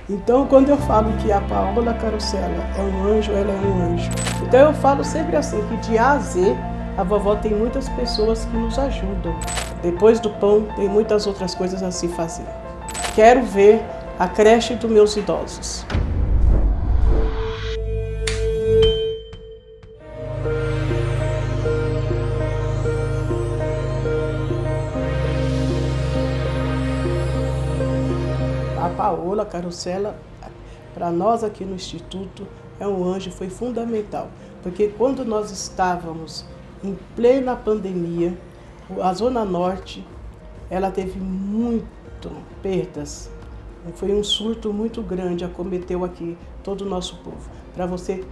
Então, quando eu falo que a Paola Carosella é um anjo, ela é um anjo. Então, eu falo sempre assim, que de A a Z, a vovó tem muitas pessoas que nos ajudam. Depois do pão, tem muitas outras coisas a se fazer. Quero ver a creche dos meus idosos. A Paola Carosella, para nós aqui no Instituto, é um anjo, foi fundamental. Porque quando nós estávamos em plena pandemia, a Zona Norte, ela teve muito perdas. Foi um surto muito grande, acometeu aqui todo o nosso povo. Para você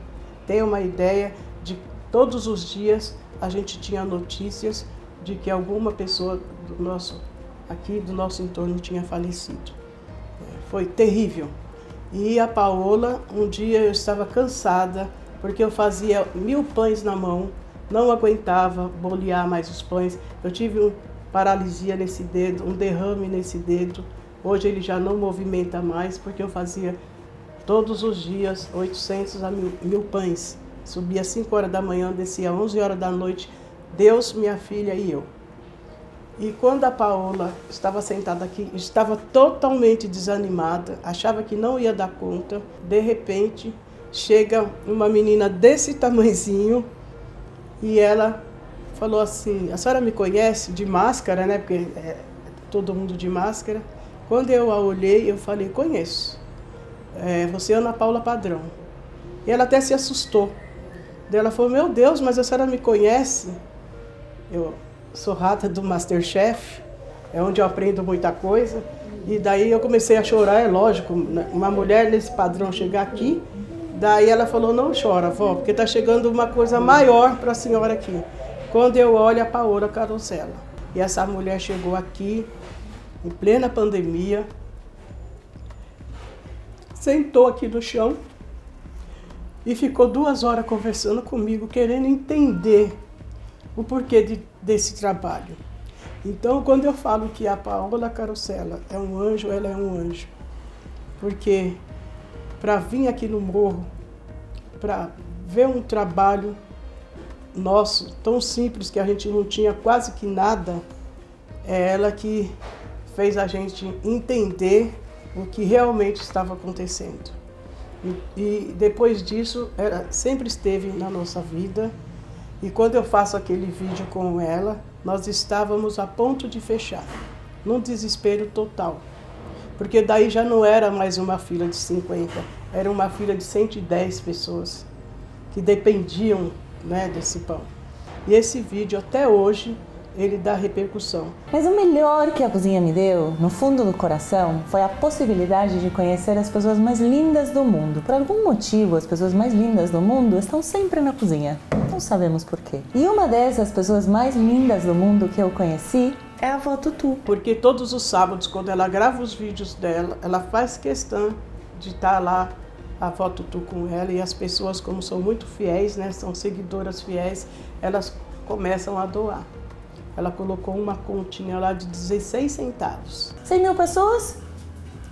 ter uma ideia de todos os dias a gente tinha notícias de que alguma pessoa do nosso entorno tinha falecido. Foi terrível. E a Paola, um dia eu estava cansada, porque eu fazia 1000 pães na mão, não aguentava bolear mais os pães. Eu tive uma paralisia nesse dedo, um derrame nesse dedo. Hoje ele já não movimenta mais, porque eu fazia todos os dias 800 a 1000 pães. Subia às 5 horas da manhã, descia às 11 horas da noite, Deus, minha filha e eu. E quando a Paola estava sentada aqui, estava totalmente desanimada, achava que não ia dar conta. De repente, chega uma menina desse tamanhozinho e ela falou assim, a senhora me conhece? De máscara, né? Porque todo mundo de máscara. Quando eu a olhei, eu falei, conheço. Você é Ana Paula Padrão. E ela até se assustou. Daí ela falou, meu Deus, mas a senhora me conhece? Eu sou rata do Masterchef, é onde eu aprendo muita coisa. E daí eu comecei a chorar, é lógico, uma mulher nesse padrão chegar aqui. Daí ela falou, não chora, vó, porque está chegando uma coisa maior para a senhora aqui. Quando eu olho a Paola Carosella. E essa mulher chegou aqui, em plena pandemia, sentou aqui no chão e ficou 2 horas conversando comigo, querendo entender o porquê desse trabalho. Então, quando eu falo que a Paola Carosella é um anjo, ela é um anjo. Porque para vir aqui no morro, para ver um trabalho nosso, tão simples, que a gente não tinha quase que nada, é ela que fez a gente entender o que realmente estava acontecendo. E depois disso, ela sempre esteve na nossa vida. E quando eu faço aquele vídeo com ela, nós estávamos a ponto de fechar, num desespero total. Porque daí já não era mais uma fila de 50, era uma fila de 110 pessoas que dependiam, né, desse pão. E esse vídeo, até hoje, ele dá repercussão. Mas o melhor que a cozinha me deu, no fundo do coração, foi a possibilidade de conhecer as pessoas mais lindas do mundo. Por algum motivo, as pessoas mais lindas do mundo estão sempre na cozinha. Não sabemos por quê. E uma dessas pessoas mais lindas do mundo que eu conheci é a avó Tutu. Porque todos os sábados, quando ela grava os vídeos dela, ela faz questão de estar lá, a avó Tutu com ela. E as pessoas, como são muito fiéis, né, são seguidoras fiéis, elas começam a doar. Ela colocou uma continha lá de 16 centavos. 100.000 pessoas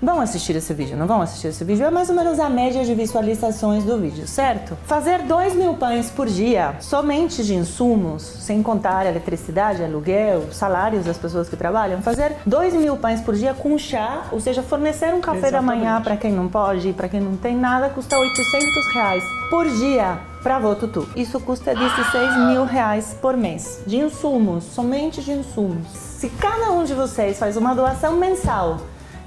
vão assistir esse vídeo, não vão assistir esse vídeo? É mais ou menos a média de visualizações do vídeo, certo? Fazer 2.000 pães por dia, somente de insumos, sem contar eletricidade, aluguel, salários das pessoas que trabalham, fazer 2.000 pães por dia com chá, ou seja, fornecer um café da manhã para quem não pode e para quem não tem nada, custa R$800 por dia. Para a avó Tutu. Isso custa R$16.000 por mês, de insumos, somente de insumos. Se cada um de vocês faz uma doação mensal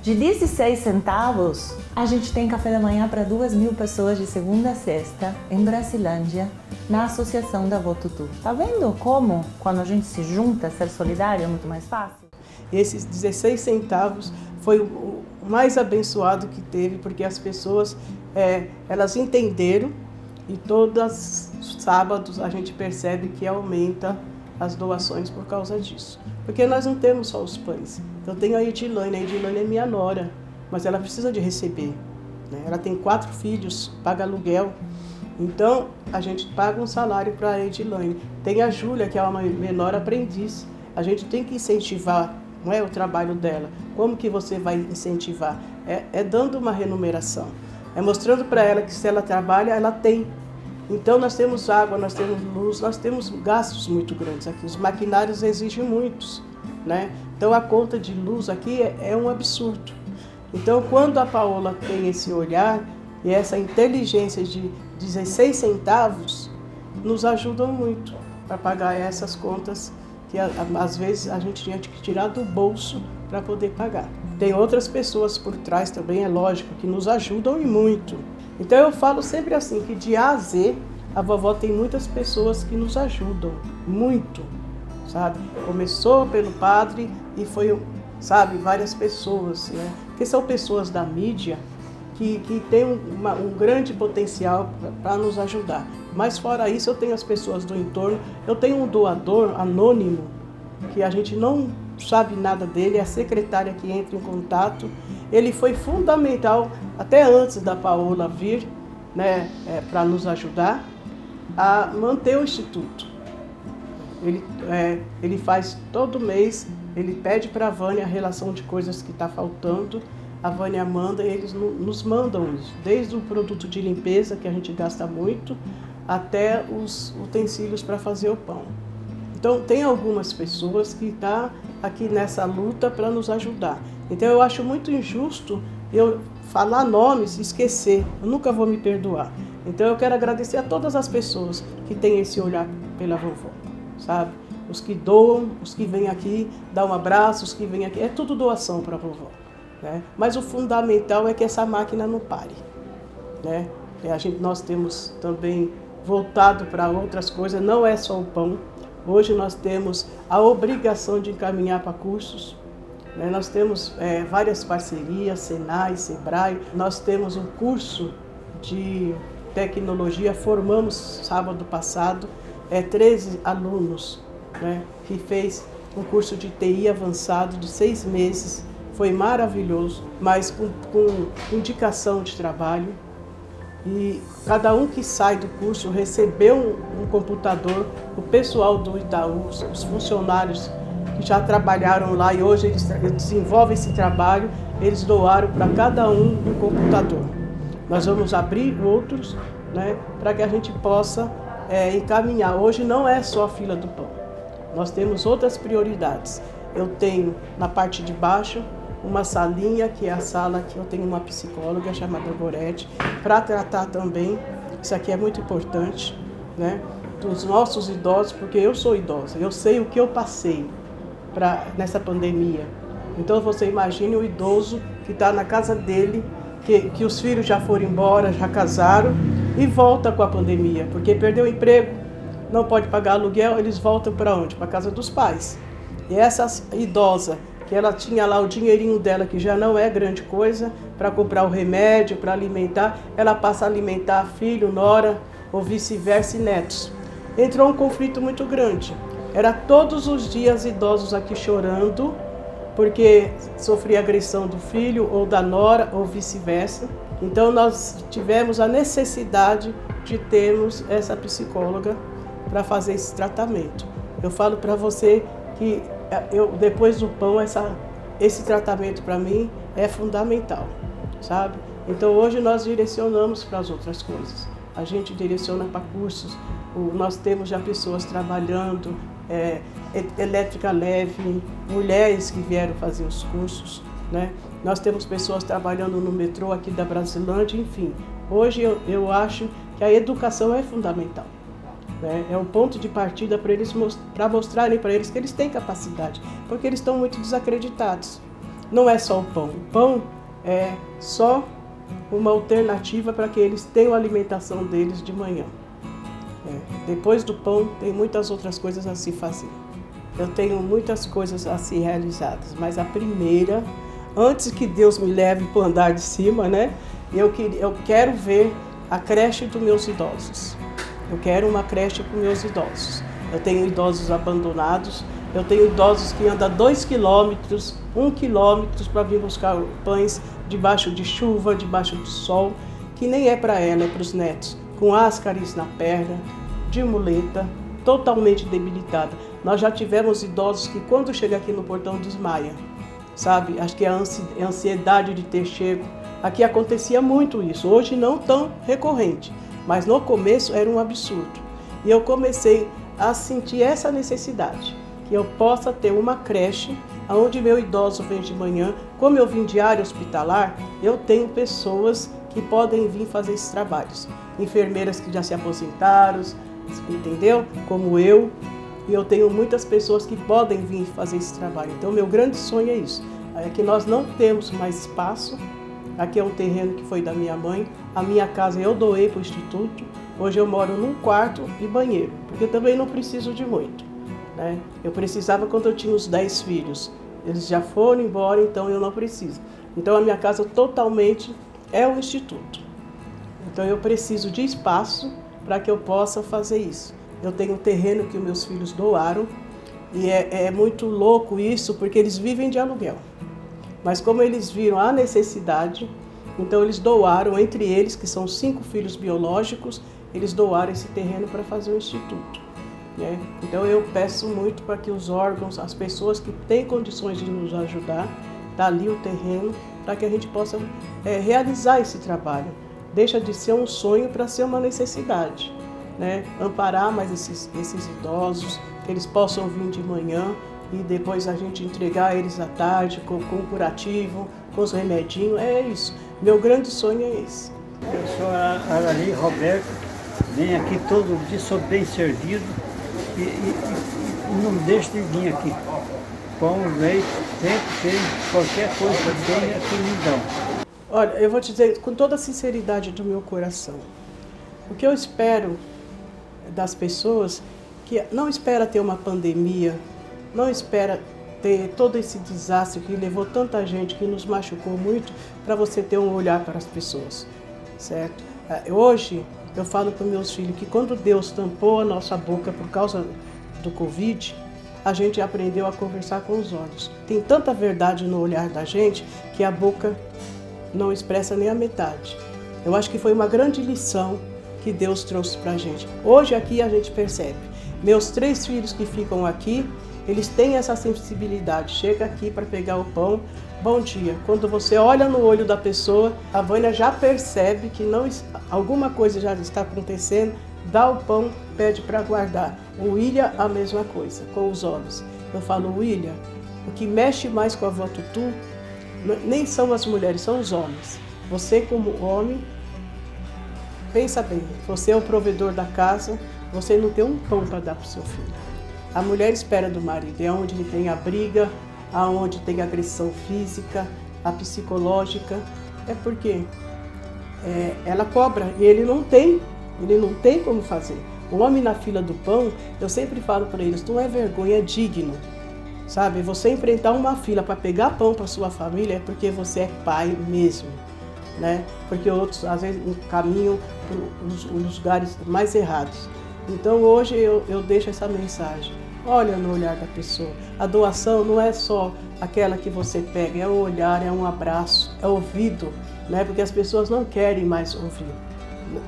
de 16 centavos, a gente tem café da manhã para 2.000 pessoas de segunda a sexta, em Bracilândia, na Associação da Avó Tutu. Tá vendo como, quando a gente se junta, ser solidário é muito mais fácil? Esses 16 centavos foi o mais abençoado que teve, porque as pessoas, elas entenderam. E todos os sábados a gente percebe que aumenta as doações por causa disso. Porque nós não temos só os pães. Eu tenho a Edilane é minha nora, mas ela precisa de receber, né? Ela tem 4 filhos, paga aluguel. Então a gente paga um salário para a Edilane. Tem a Júlia, que é uma menor aprendiz. A gente tem que incentivar não é o trabalho dela. Como que você vai incentivar? É dando uma remuneração, é mostrando para ela que se ela trabalha, ela tem. Então nós temos água, nós temos luz, nós temos gastos muito grandes aqui, os maquinários exigem muitos, né? Então a conta de luz aqui é um absurdo. Então quando a Paola tem esse olhar e essa inteligência de 16 centavos, nos ajudam muito para pagar essas contas que às vezes a gente tinha que tirar do bolso para poder pagar. Tem outras pessoas por trás também, é lógico, que nos ajudam e muito. Então eu falo sempre assim, que de A a Z, a vovó tem muitas pessoas que nos ajudam, muito, sabe? Começou pelo padre e foi, sabe, várias pessoas, né? Que são pessoas da mídia que têm um grande potencial para nos ajudar. Mas fora isso, eu tenho as pessoas do entorno, eu tenho um doador anônimo, que a gente não sabe nada dele, é a secretária que entra em contato. Ele foi fundamental, até antes da Paola vir, né, para nos ajudar a manter o Instituto. Ele faz todo mês, ele pede para a Vânia a relação de coisas que está faltando, a Vânia manda e eles nos mandam isso, desde o produto de limpeza, que a gente gasta muito, até os utensílios para fazer o pão. Então tem algumas pessoas que estão aqui nessa luta para nos ajudar. Então eu acho muito injusto eu falar nomes e esquecer, eu nunca vou me perdoar. Então eu quero agradecer a todas as pessoas que têm esse olhar pela vovó, sabe? Os que doam, os que vêm aqui, dá um abraço, os que vêm aqui, é tudo doação para a vovó, né? Mas o fundamental é que essa máquina não pare, né? Nós temos também voltado para outras coisas, não é só o pão. Hoje nós temos a obrigação de encaminhar para cursos, né? Nós temos várias parcerias, Senai, Sebrae, nós temos um curso de tecnologia, formamos sábado passado, 13 alunos, né, que fez um curso de TI avançado de 6 meses, foi maravilhoso, mas com indicação de trabalho. E cada um que sai do curso recebeu um computador, o pessoal do Itaú, os funcionários que já trabalharam lá e hoje eles desenvolvem esse trabalho, eles doaram para cada um computador. Nós vamos abrir outros, né, para que a gente possa encaminhar. Hoje não é só a fila do pão, nós temos outras prioridades. Eu tenho na parte de baixo uma salinha, que é a sala que eu tenho uma psicóloga chamada Gorete, para tratar também, isso aqui é muito importante, né, dos nossos idosos, porque eu sou idosa, eu sei o que eu passei nessa pandemia. Então você imagine o idoso que está na casa dele, que os filhos já foram embora, já casaram, e volta com a pandemia, porque perdeu o emprego, não pode pagar aluguel, eles voltam para onde? Para a casa dos pais. E essa idosa, que ela tinha lá o dinheirinho dela, que já não é grande coisa, para comprar o remédio, para alimentar, ela passa a alimentar filho, nora, ou vice-versa, e netos. Entrou um conflito muito grande. Era todos os dias idosos aqui chorando, porque sofria agressão do filho, ou da nora, ou vice-versa. Então nós tivemos a necessidade de termos essa psicóloga para fazer esse tratamento. Eu falo para você que depois do pão, esse tratamento para mim é fundamental, sabe? Então hoje nós direcionamos para as outras coisas. A gente direciona para cursos, nós temos já pessoas trabalhando, elétrica leve, mulheres que vieram fazer os cursos, né? Nós temos pessoas trabalhando no metrô aqui da Brasilândia, enfim. Hoje eu acho que a educação é fundamental. É um ponto de partida para mostrarem para eles que eles têm capacidade, porque eles estão muito desacreditados. Não é só o pão. O pão é só uma alternativa para que eles tenham a alimentação deles de manhã. Depois do pão, tem muitas outras coisas a se fazer. Eu tenho muitas coisas a ser realizadas, mas a primeira, antes que Deus me leve para o andar de cima, né? Eu quero ver a creche dos meus idosos. Eu quero uma creche para os meus idosos. Eu tenho idosos abandonados, eu tenho idosos que andam 2 quilômetros, 1 quilômetro para vir buscar pães debaixo de chuva, debaixo do sol, que nem é para ela, é para os netos, com ascaris na perna, de muleta, totalmente debilitada. Nós já tivemos idosos que quando chega aqui no portão desmaia, sabe? Acho que é a ansiedade de ter chego. Aqui acontecia muito isso, hoje não tão recorrente, mas no começo era um absurdo. E eu comecei a sentir essa necessidade, que eu possa ter uma creche onde meu idoso vem de manhã. Como eu vim de área hospitalar, eu tenho pessoas que podem vir fazer esses trabalhos. Enfermeiras que já se aposentaram, entendeu? Como eu. E eu tenho muitas pessoas que podem vir fazer esse trabalho. Então, meu grande sonho é isso. É que nós não temos mais espaço. Aqui é um terreno que foi da minha mãe. A minha casa eu doei para o Instituto. Hoje eu moro num quarto e banheiro, porque eu também não preciso de muito, né? Eu precisava quando eu tinha os 10 filhos. Eles já foram embora, então eu não preciso. Então a minha casa totalmente é o Instituto. Então eu preciso de espaço para que eu possa fazer isso. Eu tenho um terreno que os meus filhos doaram e é muito louco isso, porque eles vivem de aluguel. Mas como eles viram a necessidade, então eles doaram, entre eles, que são 5 filhos biológicos, eles doaram esse terreno para fazer o Instituto, né? Então eu peço muito para que os órgãos, as pessoas que têm condições de nos ajudar, dá ali o terreno, para que a gente possa realizar esse trabalho. Deixa de ser um sonho para ser uma necessidade, né? Amparar mais esses idosos, que eles possam vir de manhã e depois a gente entregar eles à tarde com o curativo, com os remedinhos. É isso. Meu grande sonho é esse. Eu sou a Arali Roberto, venho aqui todo dia, sou bem servido e não deixo de vir aqui. Pão, leite, sempre tem, qualquer coisa tem, aqui me dão. Olha, eu vou te dizer com toda a sinceridade do meu coração, o que eu espero das pessoas, que não espera ter uma pandemia, não espera ter todo esse desastre que levou tanta gente, que nos machucou muito, para você ter um olhar para as pessoas, certo? Hoje, eu falo para meus filhos que quando Deus tampou a nossa boca por causa do Covid, a gente aprendeu a conversar com os olhos. Tem tanta verdade no olhar da gente que a boca não expressa nem a metade. Eu acho que foi uma grande lição que Deus trouxe para a gente. Hoje aqui a gente percebe. Meus 3 filhos que ficam aqui, eles têm essa sensibilidade. Chega aqui para pegar o pão, bom dia. Quando você olha no olho da pessoa, a Vânia já percebe que alguma coisa já está acontecendo, dá o pão, pede para guardar. O William, a mesma coisa, com os olhos. Eu falo, William, o que mexe mais com a avó Tutu nem são as mulheres, são os homens. Você como homem, pensa bem, você é o provedor da casa, você não tem um pão para dar para o seu filho. A mulher espera do marido, é onde ele tem a briga, aonde tem a agressão física, a psicológica. É porque ela cobra e ele não tem como fazer. O homem na fila do pão, eu sempre falo para eles, não é vergonha, é digno. Sabe, você enfrentar uma fila para pegar pão para sua família é porque você é pai mesmo, né? Porque outros, às vezes, caminham nos lugares mais errados. Então, hoje eu deixo essa mensagem. Olha no olhar da pessoa. A doação não é só aquela que você pega, é o olhar, é um abraço, é ouvido, né? Porque as pessoas não querem mais ouvir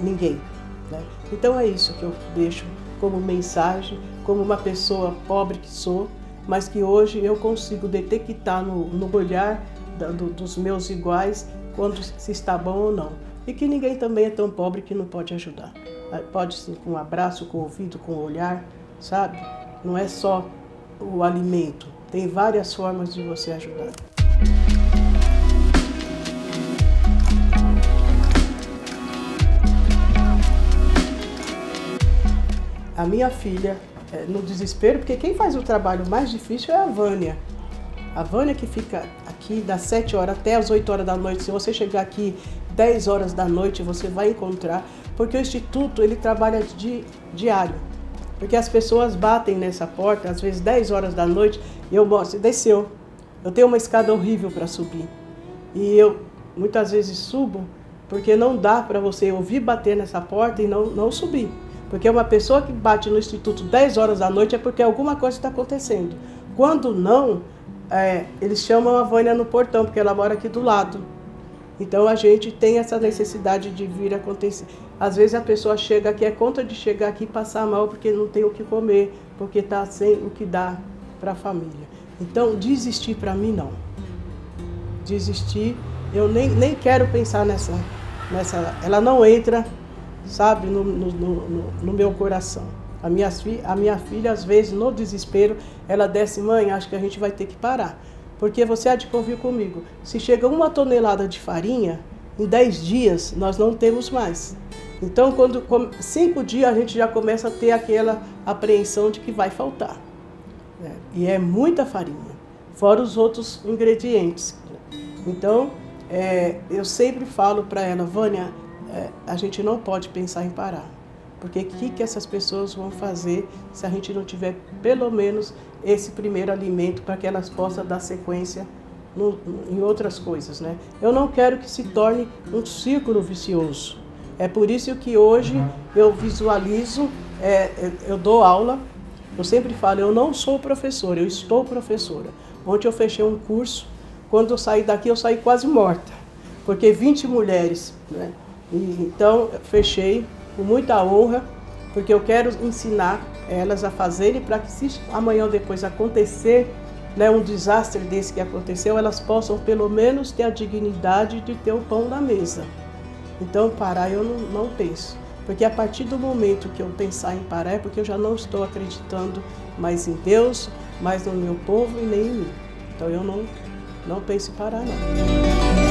ninguém, né? Então, é isso que eu deixo como mensagem, como uma pessoa pobre que sou, mas que hoje eu consigo detectar no olhar dos meus iguais quando se está bom ou não. E que ninguém também é tão pobre que não pode ajudar. Pode ser com um abraço, com o ouvido, com o olhar, sabe? Não é só o alimento, tem várias formas de você ajudar. A minha filha, no desespero, porque quem faz o trabalho mais difícil é a Vânia. A Vânia que fica aqui das 7 horas até as 8 horas da noite. Se você chegar aqui 10 horas da noite, você vai encontrar. Porque o Instituto, ele trabalha diário. Porque as pessoas batem nessa porta, às vezes 10 horas da noite, e eu mostro, desceu. Eu tenho uma escada horrível para subir. E eu muitas vezes subo, porque não dá para você ouvir bater nessa porta e não subir. Porque uma pessoa que bate no Instituto 10 horas da noite é porque alguma coisa está acontecendo. Quando não, eles chamam a Vânia no portão, porque ela mora aqui do lado. Então a gente tem essa necessidade de vir acontecer. Às vezes a pessoa chega aqui, é conta de chegar aqui e passar mal porque não tem o que comer, porque está sem o que dar para a família. Então desistir para mim não. Desistir, eu nem quero pensar nessa. Ela não entra, sabe, no meu coração. A minha filha, às vezes, no desespero, ela desce: mãe, acho que a gente vai ter que parar. Porque você há de convir comigo, se chega 1 tonelada de farinha, em 10 dias nós não temos mais. Então, quando 5 dias, a gente já começa a ter aquela apreensão de que vai faltar. E é muita farinha, fora os outros ingredientes. Então, eu sempre falo para ela: Vânia, a gente não pode pensar em parar. Porque o que essas pessoas vão fazer se a gente não tiver pelo menos esse primeiro alimento para que elas possam dar sequência em outras coisas, né? Eu não quero que se torne um círculo vicioso. É por isso que hoje eu visualizo, eu dou aula, eu sempre falo, eu não sou professora, eu estou professora. Ontem eu fechei um curso, quando eu saí daqui eu saí quase morta, porque 20 mulheres, né? Então fechei com muita honra, porque eu quero ensinar elas a fazerem para que se amanhã ou depois acontecer, né, um desastre desse que aconteceu, elas possam pelo menos ter a dignidade de ter o pão na mesa. Então parar eu não penso, porque a partir do momento que eu pensar em parar é porque eu já não estou acreditando mais em Deus, mais no meu povo e nem em mim. Então eu não penso em parar não.